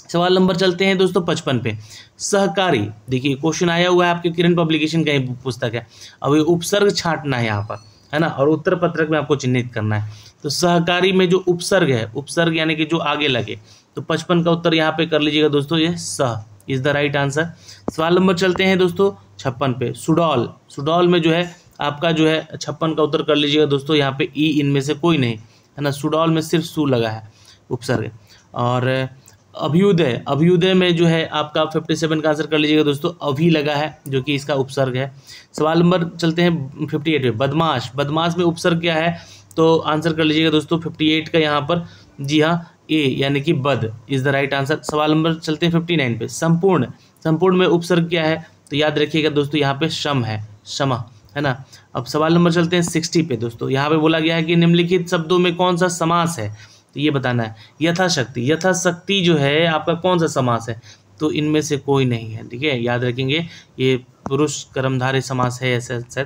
सवाल नंबर चलते हैं दोस्तों 55 पे, सहकारी, देखिए क्वेश्चन आया हुआ है आपके किरण पब्लिकेशन का ही पुस्तक है, अब ये उपसर्ग छांटना है यहाँ पर, है ना, और उत्तर पत्रक में आपको चिन्हित करना है। तो सहकारी में जो उपसर्ग है, उपसर्ग यानी कि जो आगे लगे, तो 55 का उत्तर यहाँ पे कर लीजिएगा दोस्तों, ये सह इज द राइट आंसर। सवाल नंबर चलते हैं दोस्तों 56 पे, सुडौल में जो है आपका जो है 56 का उत्तर कर लीजिएगा दोस्तों, यहाँ पे ई इनमें से कोई नहीं, है ना, सुडौल में सिर्फ सु लगा है उपसर्ग। और अभ्युदय में जो है आपका 57 का आंसर कर लीजिएगा दोस्तों, अभी लगा है, जो कि इसका उपसर्ग है। सवाल नंबर चलते हैं 58 पे, बदमाश में उपसर्ग क्या है? तो आंसर कर लीजिएगा दोस्तों 58 का यहाँ पर, जी हाँ, ए यानी कि बद इज द राइट आंसर। सवाल नंबर चलते हैं 59 पे, संपूर्ण में उपसर्ग क्या है? तो याद रखिएगा दोस्तों, यहाँ पे शम है, क्षमा, है ना। अब सवाल नंबर चलते हैं 60 पे दोस्तों, यहाँ पे बोला गया है कि निम्नलिखित शब्दों में कौन सा समास है? तो ये बताना है। यथाशक्ति जो है आपका कौन सा समास है? तो इनमें से कोई नहीं है, ठीक है, याद रखेंगे, ये पुरुष कर्मधारय समास है ऐसे।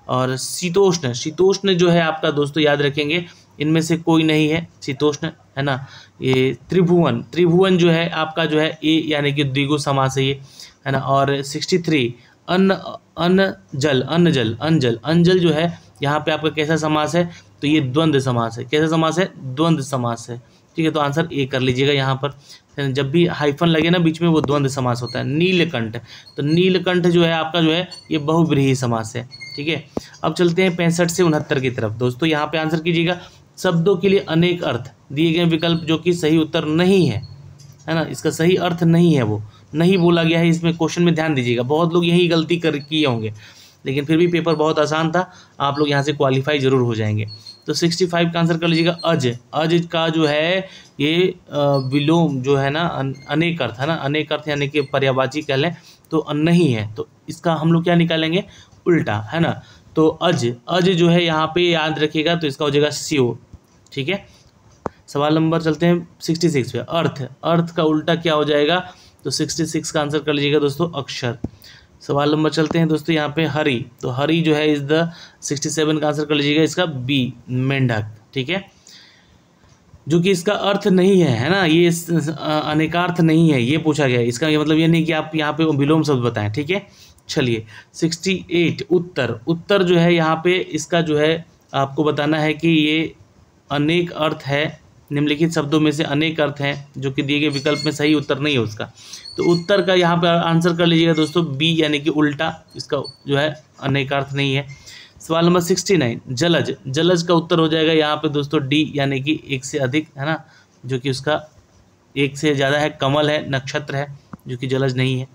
और शीतोष्ण जो है आपका दोस्तों, याद रखेंगे, इनमें से कोई नहीं है शीतोष्ण, है ना। ये त्रिभुवन जो है आपका जो है ए यानी कि द्विगु समास है ये, है ना। और 63 अन्न अन्न जल अन्न जल अंजल अंजल जो है यहाँ पे आपका कैसा समास है, तो ये द्वंद्व समास है। कैसा समास है? द्वंद्व समास है। ठीक है, तो आंसर ए कर लीजिएगा। यहाँ पर जब भी हाइफन लगे ना बीच में, वो द्वंद्व समास होता है। नीलकंठ, तो नीलकंठ जो है आपका जो है ये बहुव्रीहि समास है। ठीक है, अब चलते हैं 65 से 69 की तरफ। दोस्तों यहाँ पे आंसर कीजिएगा। शब्दों के लिए अनेक अर्थ, दिए गए विकल्प जो कि सही उत्तर नहीं है ना, इसका सही अर्थ नहीं है, वो नहीं बोला गया है इसमें। क्वेश्चन में ध्यान दीजिएगा, बहुत लोग यही गलती कर किए होंगे, लेकिन फिर भी पेपर बहुत आसान था, आप लोग यहाँ से क्वालिफाई जरूर हो जाएंगे। तो 65 का आंसर कर लीजिएगा अज। अज का जो है ये विलोम जो है ना, अनेक अर्थ है ना, अनेक अर्थ यानी कि पर्यायवाची कह लें तो नहीं है, तो इसका हम लोग क्या निकालेंगे? उल्टा, है ना। तो अज अज जो है यहाँ पे याद रखिएगा, तो इसका हो जाएगा स्यो। ठीक है, सवाल नंबर चलते हैं 66 पे। अर्थ, अर्थ का उल्टा क्या हो जाएगा? तो 66 का आंसर कर लीजिएगा दोस्तों अक्षर। सवाल नंबर चलते हैं दोस्तों यहाँ पे हरी, तो हरी जो है इज द 67 का आंसर कर लीजिएगा इसका बी, मेंढक। ठीक है, जो कि इसका अर्थ नहीं है ना, ये अनेकार्थ नहीं है, ये पूछा गया है। इसका ये मतलब ये नहीं कि आप यहाँ पे विलोम शब्द बताएं। ठीक है, चलिए 68 उत्तर। उत्तर जो है यहाँ पे इसका जो है आपको बताना है कि ये अनेक अर्थ है, निम्नलिखित शब्दों में से अनेक अर्थ हैं जो कि दिए गए विकल्प में सही उत्तर नहीं है उसका। तो उत्तर का यहाँ पर आंसर कर लीजिएगा दोस्तों बी, यानी कि उल्टा, इसका जो है अनेकार्थ नहीं है। सवाल नंबर 69 जलज, जलज का उत्तर हो जाएगा यहाँ पे दोस्तों डी, यानी कि एक से अधिक, है ना, जो कि उसका एक से ज़्यादा है। कमल है, नक्षत्र है, जो कि जलज नहीं है।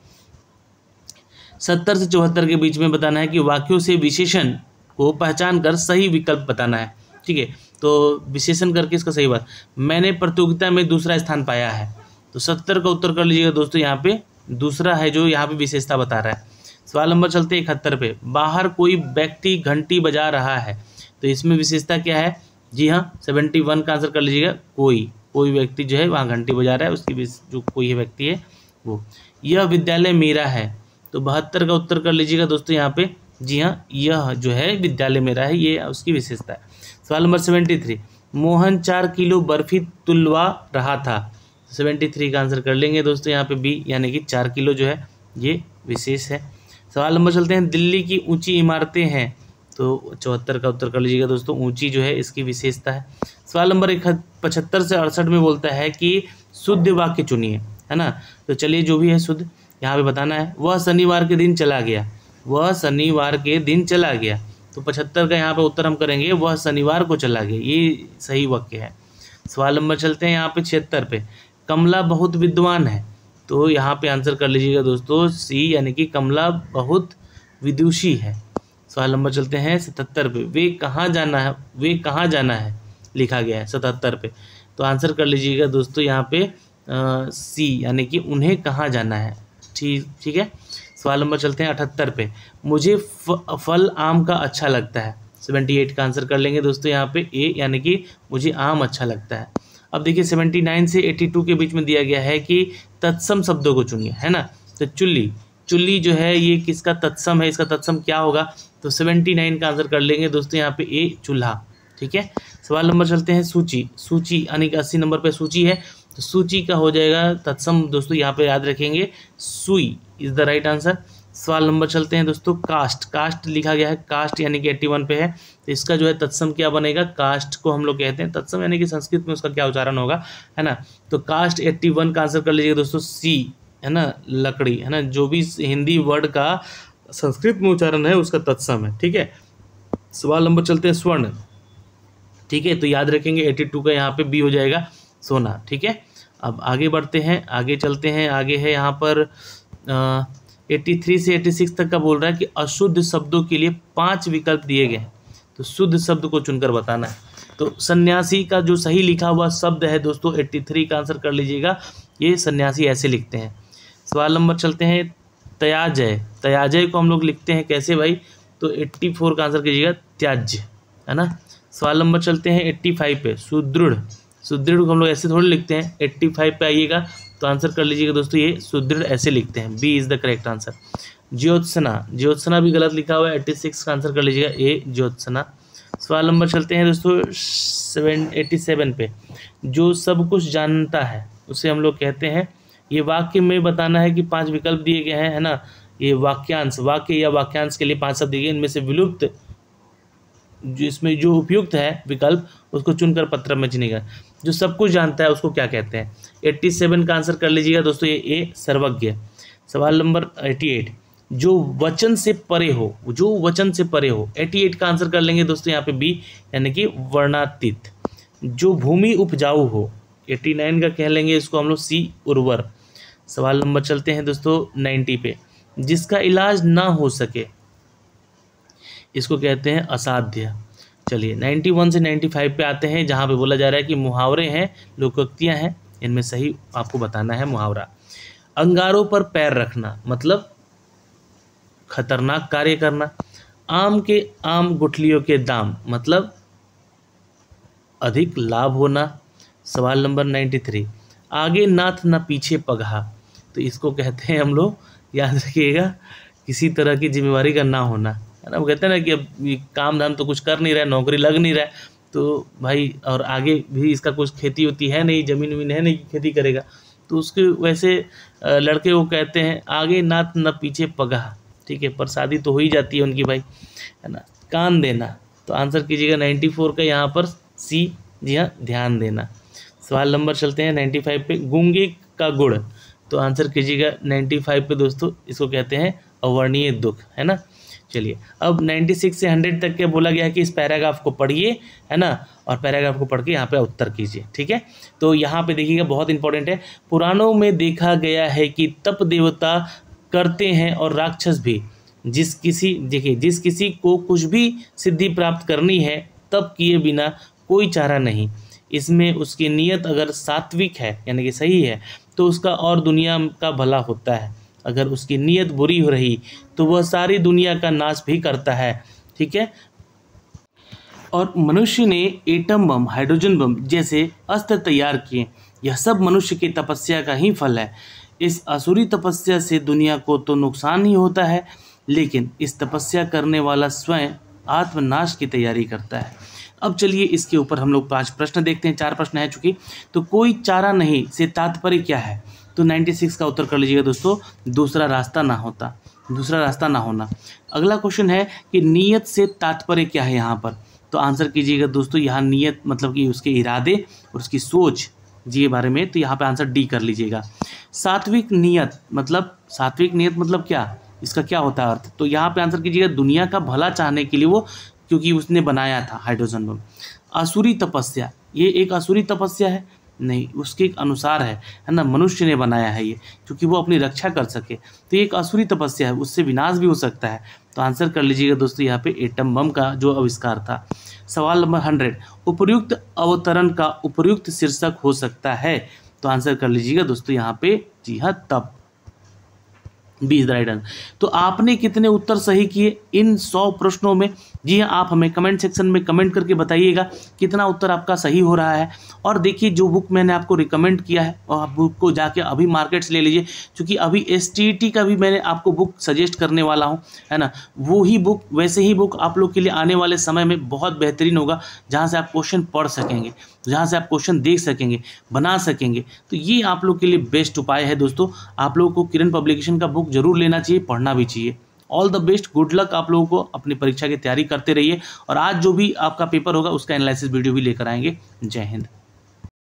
70 से 74 के बीच में बताना है कि वाक्यों से विशेषण को पहचान कर सही विकल्प बताना है। ठीक है, तो विशेषण करके इसका सही बात, मैंने प्रतियोगिता में दूसरा स्थान पाया है, तो 70 का उत्तर कर लीजिएगा दोस्तों, यहाँ पे दूसरा है जो यहाँ पे विशेषता बता रहा है। सवाल नंबर चलते 71 पे। बाहर कोई व्यक्ति घंटी बजा रहा है, तो इसमें विशेषता क्या है? जी हाँ, 71 का आंसर कर लीजिएगा कोई व्यक्ति जो है वहाँ घंटी बजा रहा है, उसकी जो कोई व्यक्ति है वो। यह विद्यालय मेरा है, तो 72 का उत्तर कर लीजिएगा दोस्तों यहाँ पे। जी हाँ, यह जो है विद्यालय मेरा है, ये उसकी विशेषता है। सवाल नंबर 73 मोहन 4 किलो बर्फी तुलवा रहा था, 73 का आंसर कर लेंगे दोस्तों यहाँ पे बी, यानी कि 4 किलो जो है ये विशेष है। सवाल नंबर चलते हैं दिल्ली की ऊंची इमारतें हैं, तो 74 का उत्तर कर लीजिएगा दोस्तों, ऊंची जो है इसकी विशेषता है। सवाल नंबर 75 से 68 में बोलता है कि शुद्ध वाक्य चुनिए, है ना। तो चलिए जो भी है शुद्ध यहाँ पे बताना है। वह शनिवार के दिन चला गया, वह शनिवार के दिन चला गया, तो 75 का यहाँ पे उत्तर हम करेंगे वह शनिवार को चला गया, ये सही वाक्य है। सवाल नंबर चलते हैं यहाँ पे 76 पे। कमला बहुत विद्वान है, तो यहाँ पे आंसर कर लीजिएगा दोस्तों सी, यानी कि कमला बहुत विदुषी है। सवाल नंबर चलते हैं 77 पे। वे कहाँ जाना है लिखा गया है 77 पे, तो आंसर कर लीजिएगा दोस्तों यहाँ पे सी, यानी कि उन्हें कहाँ जाना है। ठीक है। सवाल नंबर चलते हैं 78 पे। मुझे फल आम का अच्छा लगता है, 78 का आंसर कर लेंगे दोस्तों यहाँ पे ए, यानी कि मुझे आम अच्छा लगता है। अब देखिए 79 से 82 के बीच में दिया गया है कि तत्सम शब्दों को चुनिए, है ना। तो चुल्ली जो है ये किसका तत्सम है, इसका तत्सम क्या होगा, तो 79 का आंसर कर लेंगे दोस्तों यहाँ पे ए, चूल्हा। ठीक है। सवाल नंबर चलते हैं सूची यानी कि 80 नंबर पे सूची है, तो सूची का हो जाएगा तत्सम दोस्तों यहाँ पे याद रखेंगे सुई इज द राइट आंसर। सवाल नंबर चलते हैं दोस्तों कास्ट लिखा गया है, कास्ट यानी कि 81 पे है, तो इसका जो है तत्सम क्या बनेगा, कास्ट को हम लोग कहते हैं तत्सम, यानी कि संस्कृत में उसका क्या उच्चारण होगा, है ना। तो कास्ट 81 का आंसर कर लीजिएगा दोस्तों सी, है ना, लकड़ी, है ना, जो भी हिंदी वर्ड का संस्कृत में उच्चारण है उसका तत्सम है। ठीक है। सवाल नंबर चलते हैं स्वर्ण, ठीक है, तो याद रखेंगे 82 का यहाँ पे बी हो जाएगा सोना। ठीक है। अब आगे बढ़ते हैं, आगे चलते हैं, आगे है यहाँ पर 83 से 86 तक का बोल रहा है कि अशुद्ध शब्दों के लिए 5 विकल्प दिए गए हैं, तो शुद्ध शब्द को चुनकर बताना है। तो सन्यासी का जो सही लिखा हुआ शब्द है दोस्तों 83 का आंसर कर लीजिएगा, ये सन्यासी ऐसे लिखते हैं। सवाल नंबर चलते हैं त्याजय को हम लोग लिखते हैं कैसे भाई, तो 84 का आंसर कीजिएगा त्याज्य, है ना। सवाल नंबर चलते हैं 85 पे। सुदृढ़ को हम लोग ऐसे थोड़ी लिखते हैं, 85 पे आइएगा तो आंसर कर लीजिएगा दोस्तों ये सुदृढ़ ऐसे लिखते हैं, B is the correct answer. ज्योत्सना भी गलत लिखा हुआ है, 86 का आंसर कर लीजिएगा ए, ज्योत्सना। सवाल नंबर चलते हैं दोस्तों 87 पे। जो सब कुछ जानता है उसे हम लोग कहते हैं, ये वाक्य में बताना है कि 5 विकल्प दिए गए हैं, है ना। ये वाक्यांश, वाक्य या वाक्यांश के लिए 5 शब्द दिए, इनमें से विलुप्त जिसमें जो उपयुक्त है विकल्प उसको चुनकर पत्र में चुनेगा। जो सब कुछ जानता है उसको क्या कहते हैं? 87 का आंसर कर लीजिएगा दोस्तों, ये सर्वज्ञ। सवाल नंबर 88, जो वचन से परे हो, जो वचन से परे हो, 88 का आंसर कर लेंगे दोस्तों यहाँ पे बी, यानी कि वर्णातीत। जो भूमि उपजाऊ हो, 89 का कह लेंगे इसको हम लोग सी, उर्वर। सवाल नंबर चलते हैं दोस्तों 90 पे, जिसका इलाज ना हो सके इसको कहते हैं असाध्य। चलिए 91 से 95 पे आते हैं, जहाँ पे बोला जा रहा है कि मुहावरे हैं, लोकोक्तियाँ हैं, इनमें सही आपको बताना है मुहावरा। अंगारों पर पैर रखना मतलब खतरनाक कार्य करना। आम के आम गुठलियों के दाम मतलब अधिक लाभ होना। सवाल नंबर 93, आगे नाथ न पीछे पगहा, तो इसको कहते हैं हम लोग, याद रखिएगा, किसी तरह की जिम्मेवारी का ना होना, है ना। वो कहते हैं ना कि अब ये काम धाम तो कुछ कर नहीं रहा है, नौकरी लग नहीं रहा है, तो भाई और आगे भी इसका कुछ खेती होती है नहीं, ज़मीन वमीन है नहीं, खेती करेगा, तो उसके वैसे लड़के को कहते हैं आगे नाथ न पीछे पगहा, ठीक है, पर शादी तो हो ही जाती है उनकी भाई, है ना। कान देना, तो आंसर कीजिएगा 94 का यहाँ पर सी, जी हाँ, ध्यान देना। सवाल नंबर चलते हैं 95 पे, गूंगे का गुड़, तो आंसर कीजिएगा 95 पे दोस्तों, इसको कहते हैं अवर्णीय दुख, है ना। चलिए अब 96 से 100 तक क्या बोला गया है कि इस पैराग्राफ को पढ़िए, है ना, और पैराग्राफ को पढ़ के यहाँ पे उत्तर कीजिए, ठीक है। तो यहाँ पे देखिएगा बहुत इंपॉर्टेंट है, पुराणों में देखा गया है कि तप देवता करते हैं और राक्षस भी। जिस किसी को कुछ भी सिद्धि प्राप्त करनी है तप किए बिना कोई चारा नहीं। इसमें उसकी नीयत अगर सात्विक है यानी कि सही है तो उसका और दुनिया का भला होता है, अगर उसकी नीयत बुरी हो रही तो वह सारी दुनिया का नाश भी करता है, ठीक है। और मनुष्य ने एटम बम, हाइड्रोजन बम जैसे अस्त्र तैयार किए, यह सब मनुष्य की तपस्या का ही फल है। इस असुरी तपस्या से दुनिया को तो नुकसान ही होता है, लेकिन इस तपस्या करने वाला स्वयं आत्मनाश की तैयारी करता है। अब चलिए इसके ऊपर हम लोग 5 प्रश्न देखते हैं, 4 प्रश्न है चूँकि, तो कोई चारा नहीं से तात्पर्य क्या है? तो 96 का उत्तर कर लीजिएगा दोस्तों, दूसरा रास्ता ना होता, दूसरा रास्ता ना होना। अगला क्वेश्चन है कि नियत से तात्पर्य क्या है यहाँ पर? तो आंसर कीजिएगा दोस्तों, यहाँ नियत मतलब कि उसके इरादे और उसकी सोच जी के बारे में, तो यहाँ पे आंसर डी कर लीजिएगा। सात्विक नियत मतलब क्या, इसका क्या होता है अर्थ? तो यहाँ पे आंसर कीजिएगा दुनिया का भला चाहने के लिए वो, क्योंकि उसने बनाया था हाइड्रोजन बम। असुरी तपस्या, ये एक असुरी तपस्या है नहीं, उसके अनुसार है ना, मनुष्य ने बनाया है ये, क्योंकि वो अपनी रक्षा कर सके, तो ये एक असुरी तपस्या है, उससे विनाश भी हो सकता है। तो आंसर कर लीजिएगा दोस्तों यहाँ पे एटम बम का जो आविष्कार था। सवाल नंबर 100, उपर्युक्त अवतरण का उपर्युक्त शीर्षक हो सकता है? तो आंसर कर लीजिएगा दोस्तों यहाँ पे, जी हाँ, तप, B is the right answer. तो आपने कितने उत्तर सही किए इन 100 प्रश्नों में? जी हाँ, आप हमें कमेंट सेक्शन में कमेंट करके बताइएगा कितना उत्तर आपका सही हो रहा है। और देखिए जो बुक मैंने आपको रिकमेंड किया है, और आप बुक को जाके अभी मार्केट से ले लीजिए, क्योंकि अभी STET का भी मैंने आपको बुक सजेस्ट करने वाला हूँ, है ना। वो ही बुक, वैसे ही बुक आप लोग के लिए आने वाले समय में बहुत बेहतरीन होगा, जहाँ से आप क्वेश्चन पढ़ सकेंगे, जहाँ से आप क्वेश्चन देख सकेंगे, बना सकेंगे। तो ये आप लोग के लिए बेस्ट उपाय है दोस्तों। आप लोगों को किरण पब्लिकेशन का बुक जरूर लेना चाहिए, पढ़ना भी चाहिए। All the best, good luck आप लोगों को, अपनी परीक्षा की तैयारी करते रहिए। और आज जो भी आपका पेपर होगा उसका एनालिसिस वीडियो भी लेकर आएंगे। जय हिंद।